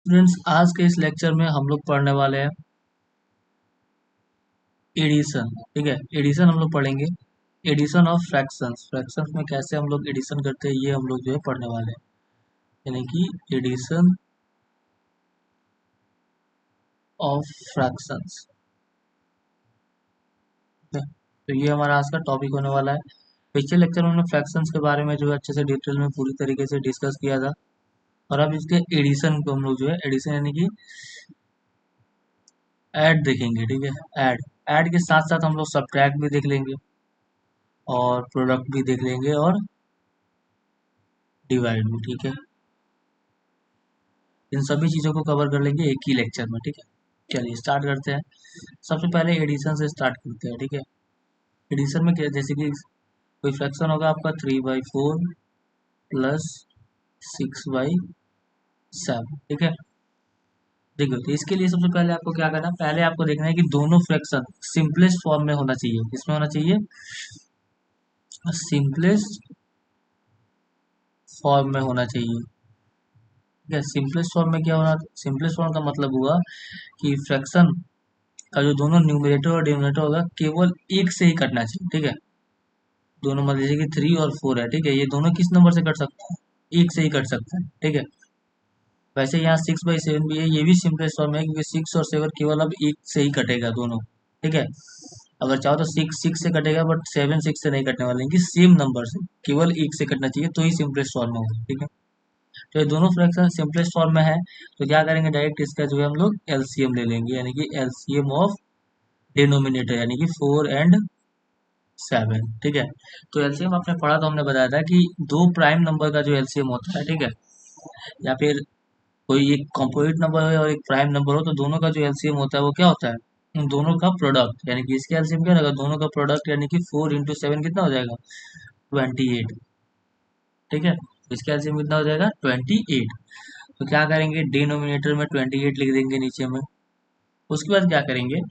Friends, आज के इस लेक्चर में हम लोग पढ़ने वाले हैं एडिशन। ठीक है, एडिशन हम लोग पढ़ेंगे। एडिशन ऑफ फ्रैक्शंस, फ्रैक्शंस में कैसे हम लोग एडिशन करते हैं ये हम लोग जो है पढ़ने वाले हैं, यानी कि एडिशन ऑफ फ्रैक्शंस। तो ये हमारा आज का टॉपिक होने वाला है। पिछले लेक्चर में हमने फ्रैक्शंस के बारे में जो है अच्छे से डिटेल में पूरी तरीके से डिस्कस किया था, और अब इसके एडिशन को हम लोग जो है एडिशन यानी कि ऐड देखेंगे। ठीक है, ऐड ऐड के साथ साथ हम लोग सब्ट्रैक्ट भी देख लेंगे और प्रोडक्ट भी देख लेंगे और डिवाइड भी। ठीक है, इन सभी चीज़ों को कवर कर लेंगे एक ही लेक्चर में। ठीक है, चलिए स्टार्ट करते हैं। सबसे पहले एडिशन से स्टार्ट करते हैं। ठीक है, एडिशन में क्या, जैसे कि कोई फ्रैक्शन होगा आपका 3/4 प्लस 6/7। ठीक है, देखो तो इसके लिए सबसे पहले आपको क्या करना है, पहले आपको देखना है कि दोनों फ्रैक्शन सिंपलेस्ट फॉर्म में होना चाहिए। किसमें होना चाहिए? सिंपलेस्ट फॉर्म में होना चाहिए। ठीक है, सिंपलेस्ट फॉर्म में क्या होना, सिंपलेस्ट फॉर्म का मतलब हुआ कि फ्रैक्शन का जो दोनों न्यूमरेटर और डिनोमिनेटर होगा केवल एक से ही कटना चाहिए। ठीक है, दोनों मान लीजिए कि 3 और 4 है। ठीक है, ये दोनों किस नंबर से कट सकता है? एक से ही कट सकता है। ठीक है, वैसे यहाँ 6/7 भी है, ये भी सिंपलेस्ट फॉर्म है क्योंकि 6 और 7 केवल अब एक से ही कटेगा दोनों। ठीक है, अगर चाहो तो 6 से कटेगा, बट 7 6 से नहीं कटने वाले हैं कि सेम नंबर से केवल एक से कटना चाहिए, तो ही सिंपलेस्ट फॉर्म में होगा। ठीक है, तो ये दोनों फ्रैक्शन सिंपलेस्ट फॉर्म में है, तो क्या करेंगे, डायरेक्ट इसका जो है हम लोग एलसीएम ले लेंगे, यानी कि एलसीएम ऑफ डिनोमिनेटर, यानी कि 4 एंड 7। ठीक है, तो एलसीएम आपने पढ़ा तो हमने बताया था कि दो प्राइम नंबर का जो एलसीएम होता है, ठीक है, या फिर कोई एक कंपोजिट नंबर हो और एक प्राइम नंबर हो, तो दोनों का जो एलसीएम होता है वो क्या होता है? उन दोनों का प्रोडक्ट, यानी कि इसके एलसीएम क्या रहेगा, दोनों का प्रोडक्ट, यानी कि 4 × 7 कितना हो जाएगा? 28। ठीक है, तो इसका एलसीएम कितना हो जाएगा? 28। तो क्या करेंगे, डिनोमिनेटर में 28 लिख देंगे नीचे में। उसके बाद क्या करेंगे,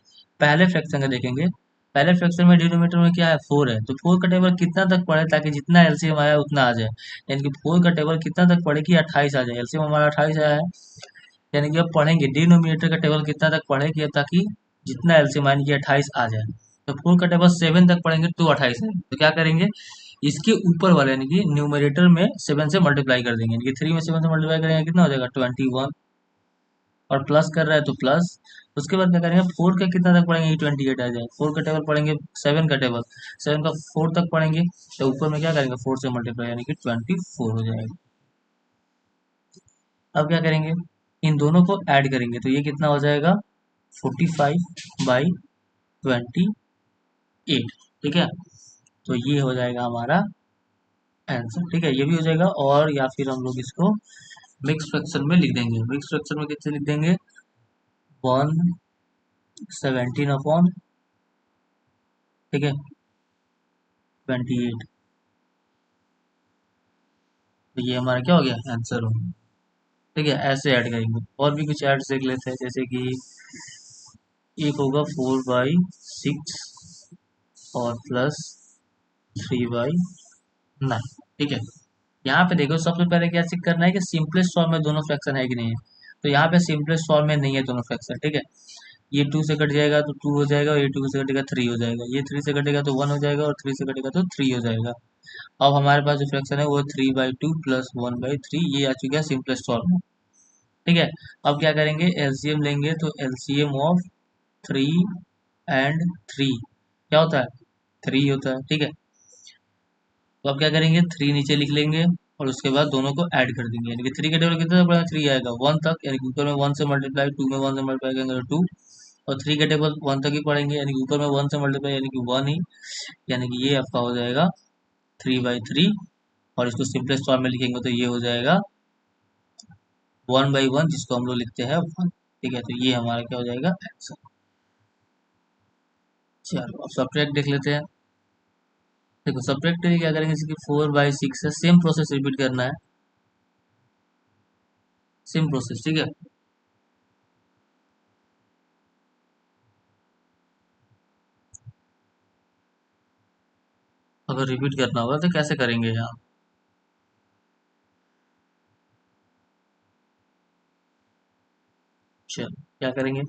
पहले फ्रैक्शन का देखेंगे। पहले फ्रैक्शन में डिनोमिनेटर में क्या है? 4 है, तो 4 का टेबल कितना तक पढ़े ताकि जितना एलसीएम आया उतना आ जाए, यानी कि 4 का टेबल कितना तक पढ़े कि 28 आ जाए। एलसीएम हमारा 28 आया है, यानी कि अब पढ़ेंगे डिनोमिनेटर का टेबल कितना तक पढ़े कि ताकि जितना एलसीएम यानी कि 28 आ जाए। तो 4 का टेबल 7 तक पढ़ेंगे तो 28 है, तो क्या करेंगे, इसके ऊपर वाले यानी कि न्यूमरेटर में 7 से मल्टीप्लाई कर देंगे, यानी कि 3 में 7 से मल्टीप्लाई करेंगे कितना हो जाएगा? 21। और प्लस कर रहा है तो प्लस। उसके बाद क्या करेंगे, 4 का कितना तक पढ़ेंगे? 28 आ जाए। 4 का टेबल पढ़ेंगे, 7 का टेबल, 7 का 4 तक पढ़ेंगे, तो ऊपर में क्या करेंगे, 4 से मल्टीप्लाई, यानी कि 24 हो जाएगा। अब क्या करेंगे, इन दोनों को ऐड करेंगे, तो ये कितना हो जाएगा? 45/28। ठीक है, तो ये हो जाएगा हमारा आंसर। ठीक है, ये भी हो जाएगा, और या फिर हम लोग इसको मिक्स फ्रैक्शन में लिख देंगे। मिक्स फ्रैक्शन में कितने लिख देंगे? 1/17। ठीक है, 28। तो ये हमारा क्या हो गया? आंसर हो गया। ठीक है, ऐसे ऐड करेंगे। और भी कुछ ऐड देख लेते हैं, जैसे कि एक होगा 4/6 और प्लस 3/9। ठीक है, यहाँ पे देखो सबसे पहले क्या चेक करना है कि सिंपलेस्ट फॉर्म में दोनों फ्रैक्शन है कि नहीं है। तो यहाँ पे सिंपलेस्ट फॉर्म में नहीं है दोनों फ्रैक्शन। ठीक है, ये 2 से कट जाएगा तो 2 हो जाएगा, और ये 2 से कटेगा 3 हो जाएगा, ये 3 से कटेगा तो 1 हो जाएगा, और 3 से कटेगा तो 3 हो जाएगा। अब हमारे पास जो फ्रैक्शन है वो 3/2 प्लस 1/3, ये आ चुका है सिंपलेस्ट फॉर्म में। ठीक है, अब क्या करेंगे, एलसीएम लेंगे, तो एलसीएम ऑफ 3 एंड 3 क्या होता है? 3 होता है। ठीक है, तो अब क्या करेंगे, 3 नीचे लिख लेंगे, और उसके बाद दोनों को ऐड कर देंगे, यानी कि 3 के टेबल कितना पड़ेगा? 3 आएगा 1 तक, यानी कि ऊपर में 1 से मल्टीप्लाई, 2 में 1 से मल्टीप्लाई करेंगे तो 2, और 3 के टेबल 1 तक ही पढ़ेंगे, यानी कि ऊपर में 1 से मल्टीप्लाई, यानी कि 1 ही, यानी कि ये आपका हो जाएगा 3/3। और इसको सिंपलेस्ट फॉर्म में लिखेंगे तो ये हो जाएगा 1/1, जिसको हम लोग लिखते हैं 1। ठीक है, तो ये हमारा क्या हो जाएगा? आंसर। चलो अब सब्ट्रैक्ट देख लेते हैं। देखो सब्ट्रैक्ट के लिए क्या करेंगे, जैसे कि 4/6 है, सेम प्रोसेस रिपीट करना है, सेम प्रोसेस। ठीक है, अगर रिपीट करना होगा तो कैसे करेंगे यहाँ? चलो क्या करेंगे,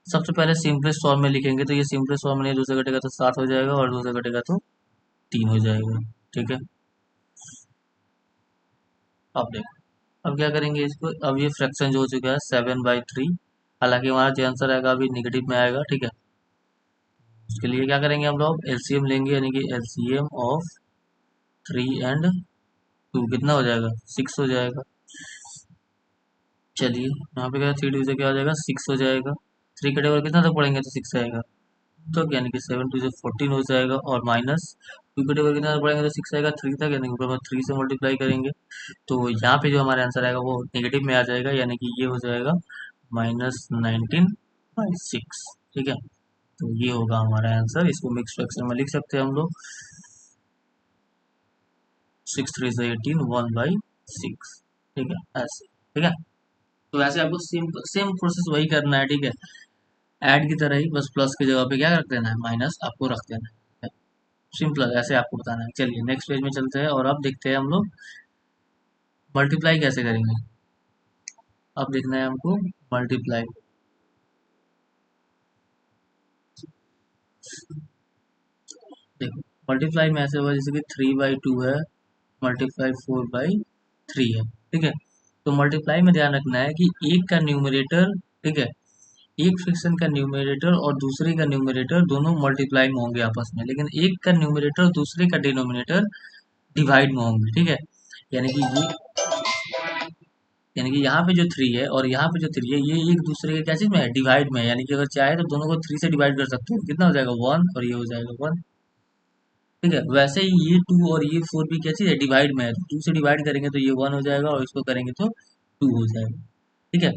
सबसे पहले सिंपलेस्ट फॉर्म में लिखेंगे, तो ये सिंपलेस्ट फॉर्म में नहीं, 2 से कटेगा तो 7 हो जाएगा और 2 से कटेगा तो 3 हो जाएगा। ठीक है, अब देखो, अब क्या करेंगे इसको, अब ये फ्रैक्शन जो हो चुका है 7/3, हालांकि हमारा जो आंसर आएगा अभी निगेटिव में आएगा। ठीक है, उसके लिए क्या करेंगे, हम लोग एलसीएम लेंगे, यानी कि एलसीएम ऑफ 3 and 2 कितना हो जाएगा, 6 हो जाएगा। चलिए यहाँ पे क्या, 3 2 से क्या हो जाएगा, 6 हो जाएगा। 3 कटेगा कितना तक पढ़ेंगे तो 6 आएगा, तो यानी कि 7 2 से 14 हो जाएगा, और माइनस 2 कटेगा कितना तक पढ़ेंगे तो 6 आएगा 3 तक, यानी कि ऊपर में 3 से मल्टीप्लाई करेंगे, तो यहाँ पे जो हमारा आंसर आएगा वो नेगेटिव में आ जाएगा, यानी कि ये हो जाएगा -19/6। ठीक है, तो ये होगा हमारा आंसर, इसको मिक्स फ्रैक्शन में लिख सकते हैं हम लोग, 6 3 से 18, 1/6। ठीक है, ऐसे। ठीक है, तो वैसे आपको सेम सेम प्रोसेस वही करना है। ठीक है, ऐड की तरह ही, बस प्लस की जगह पे क्या रख देना है, माइनस आपको रख देना है। सिंपल है, ऐसे आपको बताना है। चलिए नेक्स्ट पेज में चलते हैं और अब देखते हैं हम लोग मल्टीप्लाई कैसे करेंगे। अब देखना है हमको मल्टीप्लाई। देखो मल्टीप्लाई में ऐसे होगा जैसे कि 3/2 है, मल्टीप्लाई 4/3 है। ठीक है, तो मल्टीप्लाई में ध्यान रखना है कि एक का न्यूमरेटर, ठीक है, एक फ्रैक्शन का न्यूमरेटर और दूसरे का न्यूमरेटर दोनों मल्टीप्लाई में होंगे आपस में, लेकिन एक का न्यूमरेटर दूसरे का डिनोमिनेटर डिवाइड में होंगे। ठीक है, यानी कि ये, यानी कि यहाँ पे जो 3 है और यहाँ पे जो 3 है, ये एक दूसरे के क्या चीज में है, डिवाइड में है, यानी कि अगर चाहे तो दोनों को 3 से डिवाइड कर सकते हो, कितना हो जाएगा 1, और ये हो जाएगा 1। ठीक है, वैसे ही ये 2 और ये 4 भी क्या चीज है, डिवाइड में है, तो 2 से डिवाइड करेंगे तो ये 1 हो जाएगा, और इसको करेंगे तो 2 हो जाएगा। ठीक है,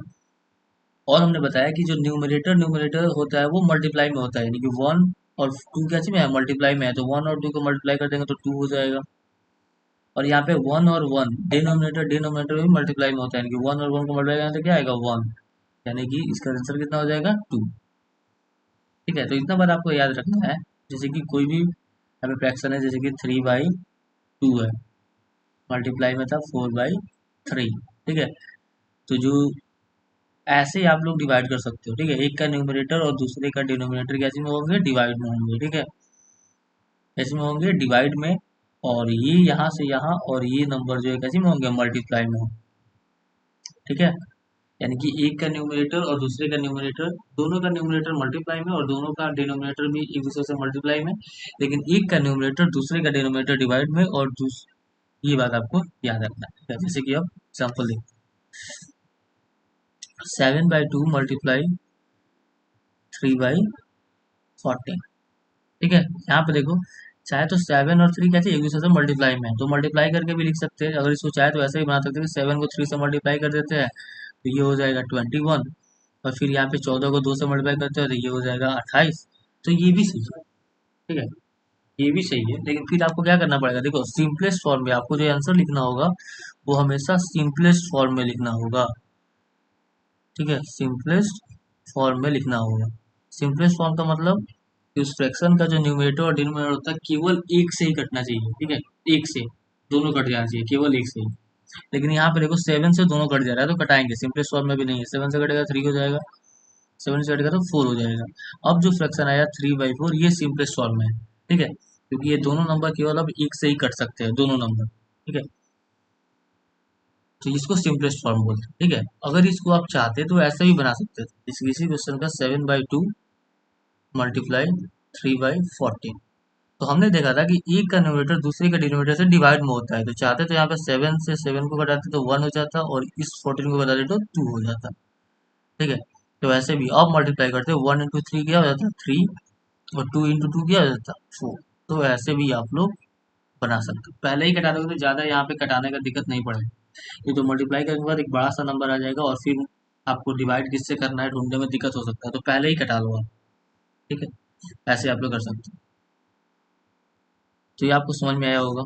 और हमने बताया कि जो न्यूमरेटर न्यूमरेटर होता है वो मल्टीप्लाई में होता है, यानी कि 1 और 2 क्या चीज में है, मल्टीप्लाई में है, तो 1 और 2 को मल्टीप्लाई कर देंगे तो 2 हो जाएगा। और यहाँ पे 1 और 1 डिनोमिनेटर डिनोमिनेटर भी मल्टीप्लाई में होता है, यानी कि 1 और 1 को मल्टीप्लाई करेंगे तो क्या आएगा 1, यानी कि इसका आंसर कितना हो जाएगा 2। ठीक है, तो इतना बात आपको याद रखना है, जैसे कि कोई भी हमें फ्रैक्शन है, जैसे कि 3/2 है, मल्टीप्लाई में था 4/3। ठीक है, तो जो ऐसे ही आप लोग डिवाइड कर सकते हो। ठीक है, एक का न्यूमरेटर और दूसरे का डिनोमिनेटर कैसे में होंगे, डिवाइड में होंगे। ठीक है, कैसे में होंगे, डिवाइड में, और ये यहाँ से यहाँ और ये नंबर जो है कैसे में होंगे, मल्टीप्लाई में होंगे। ठीक है, यानी कि एक का न्यूमरेटर और दूसरे का न्यूमरेटर, दोनों का न्यूमरेटर मल्टीप्लाई में और दोनों का डिनोमिनेटर भी एक दूसरे से मल्टीप्लाई में, लेकिन एक का न्यूमरेटर दूसरे का डिनोमिनेटर डिवाइड में, और ये बात आपको याद रखना है। ठीक है, जैसे कि अब एग्जाम्पल देखते हैं, 7/2 मल्टीप्लाई 3/14। ठीक है, यहाँ पे देखो, चाहे तो 7 और 3 कैसे एक दूसरे से मल्टीप्लाई में है, तो मल्टीप्लाई करके भी लिख सकते हैं, अगर इसको चाहे तो ऐसे भी बना सकते हैं कि 7 को 3 से मल्टीप्लाई कर देते हैं तो ये हो जाएगा 21, और फिर यहाँ पे 14 को 2 से मल्टीप्लाई करते हैं तो ये हो जाएगा 28। तो ये भी सही है। ठीक है, ये भी सही है, लेकिन फिर आपको क्या करना पड़ेगा, देखो सिंपलेस्ट फॉर्म में आपको जो आंसर लिखना होगा वो हमेशा सिंपलेस्ट फॉर्म में लिखना होगा। ठीक है, सिंपलेस्ट फॉर्म में लिखना होगा। सिंपलेस्ट फॉर्म का मतलब कि उस फ्रैक्शन का जो न्यूमरेटर और डिनोमिनेटर होता है केवल एक से ही कटना चाहिए। ठीक है, एक से, दोनों कट जाना चाहिए, केवल एक से ही। लेकिन यहाँ पे देखो 7 से दोनों कट जा रहा है तो कटाएंगे, सिंपलेस्ट फॉर्म में भी नहीं है, 7 से कटेगा 3 हो जाएगा, 7 से कटेगा तो 4 हो जाएगा। अब जो फ्रैक्शन आया 3/4, ये सिंपलेस्ट फॉर्म में है। ठीक है, क्योंकि ये दोनों नंबर केवल अब एक से ही कट सकते हैं, दोनों नंबर। ठीक है, तो इसको सिंपलेस्ट फॉर्म बोलते हैं। ठीक है, अगर इसको आप चाहते तो ऐसे भी बना सकते थे, इसी क्वेश्चन का 7/2 मल्टीप्लाई 3/14। तो हमने देखा था कि एक का न्यूमरेटर दूसरे का डिनोमिनेटर से डिवाइड में होता है, तो चाहते तो यहाँ पे 7 से 7 को घटाते तो 1 हो जाता, और इस 14 को घटाते तो 2 हो जाता। ठीक है, तो वैसे भी अब मल्टीप्लाई करते 1 into 3 क्या हो जाता, 3, और 2 into 2 क्या हो जाता, 4। तो ऐसे भी आप लोग बना सकते हो, पहले ही कटा दोगे तो ज़्यादा यहाँ पे कटाने का दिक्कत नहीं पड़ेगा। ये तो मल्टीप्लाई करने के बाद एक बड़ा सा नंबर आ जाएगा, और फिर आपको डिवाइड किससे करना है ढूंढने में दिक्कत हो सकता है, तो पहले ही कटा लो आप। ठीक है, ऐसे आप लोग कर सकते हो। तो ये आपको समझ में आया होगा।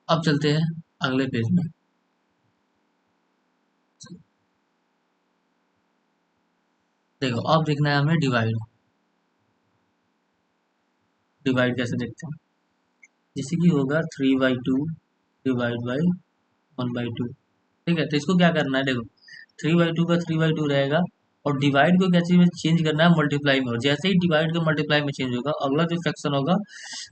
अब चलते हैं अगले पेज में। देखो अब देखना है हमें डिवाइड। डिवाइड कैसे देखते हैं, जैसे कि होगा 3/2 डिवाइड बाई 1/2। ठीक है, तो इसको क्या करना है, देखो थ्री बाई टू रहेगा। और डिवाइड को क्या चीज में चेंज करना है, मल्टीप्लाई में। और जैसे ही डिवाइड का मल्टीप्लाई में चेंज होगा, अगला जो फ्रैक्शन होगा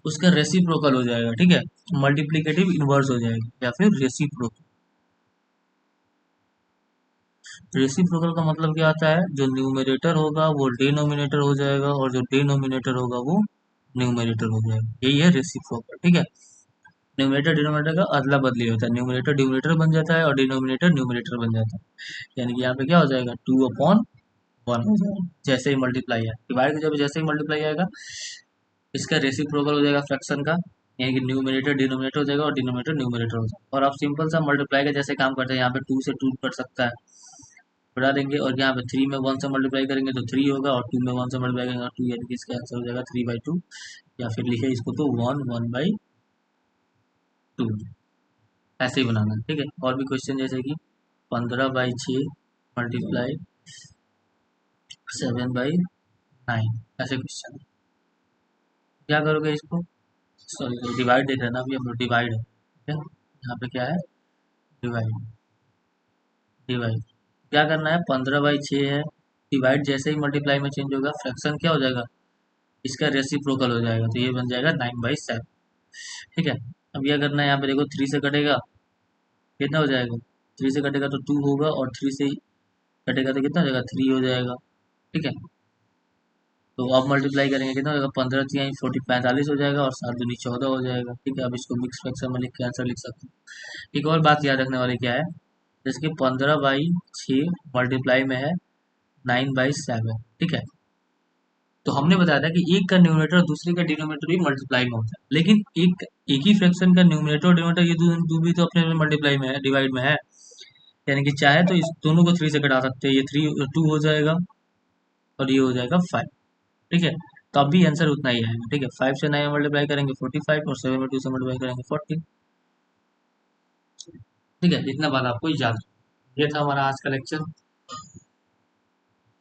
उसका रेसिप्रोकल हो जाएगा, ठीक है। मल्टीप्लिकेटिव इनवर्स हो जाएगा या फिर रेसिप्रोकल। रेसिप्रोकल का मतलब क्या आता है, जो न्यूमरेटर होगा वो डिनोमिनेटर हो जाएगा और जो डिनोमिनेटर होगा वो न्यूमरेटर हो जाएगा, यही है रेसिप्रोकल, ठीक है। न्यूमरेटर डिनोमिनेटर का अदला बदली होता है, न्यूमरेटर डिनोमिनेटर बन जाता है और डिनोमिनेटर न्यूमरेटर बन जाता है। यानी कि यहाँ पे क्या हो जाएगा, 2/1 हो जाएगा जैसे ही मल्टीप्लाई है। डिवाइड जब जैसे ही मल्टीप्लाई आएगा, इसका रेसिप्रोकल हो जाएगा फ्रैक्शन का, यानी कि न्यूमरेटर डिनोमिनेटर हो जाएगा और डिनोमिनेटर न्यूमरेटर हो जाएगा। और आप सिंपल सा मल्टीप्लाई का जैसे काम करते हैं, यहाँ पे 2 से 2 कट सकता है, बढ़ा देंगे। और यहाँ पे 3 में 1 से मल्टीप्लाई करेंगे तो 3 होगा, और 2 में 1 से मल्टीप्लाई करेंगे तो 2, यानी कि इसका आंसर हो जाएगा 3/2। या फिर लिखे इसको तो 1/2, ऐसे ही बनाना है, ठीक है। और भी क्वेश्चन जैसे कि 15/6 मल्टीप्लाई 7/9, ऐसे क्वेश्चन। क्या करोगे इसको, सॉरी डिवाइड देख रहे हैं ना अभी हम लोग, डिवाइड है, ठीक है। यहाँ पे क्या है, डिवाइड। डिवाइड क्या करना है, 15/6 है, डिवाइड जैसे ही मल्टीप्लाई में चेंज होगा, फ्रैक्शन क्या हो जाएगा, इसका रेसिप्रोकल हो जाएगा, तो ये बन जाएगा 9/7, ठीक है। अब यह करना है, यहाँ पे देखो 3 से कटेगा, कितना हो जाएगा, 3 से कटेगा तो 2 होगा, और 3 से कटेगा तो कितना हो जाएगा, 3 हो जाएगा, ठीक है। तो अब मल्टीप्लाई करेंगे, कितना हो जाएगा, 15×3 40 45 हो जाएगा, और 7×2 14 हो जाएगा, ठीक है। अब इसको मिक्स फ्रैक्शन में लिख के आंसर लिख सकते हैं। एक और बात याद रखने वाली क्या है, जैसे कि 15/6 मल्टीप्लाई में है 9/7, ठीक है। तो हमने बताया था कि एक का न्यूमरेटर और दूसरे का डिनोमिनेटर भी मल्टीप्लाई में होता है, लेकिन एक ही फ्रैक्शन का न्यूमरेटर और डिनोमिनेटर ये दो भी तो अपने मल्टीप्लाई में है, डिवाइड में है। यानी कि चाहे तो इस दोनों को 3 से घटा सकते हैं, ये 2 हो जाएगा और ये हो जाएगा 5, ठीक है। तो अब भी आंसर उतना ही आएगा, ठीक है। 5 से 9 मल्टीप्लाई करेंगे 45, और 7 में 2 से मल्टीप्लाई करेंगे 40, ठीक है। इतना बात आपको याद रखना। ये था हमारा आज का लेक्चर।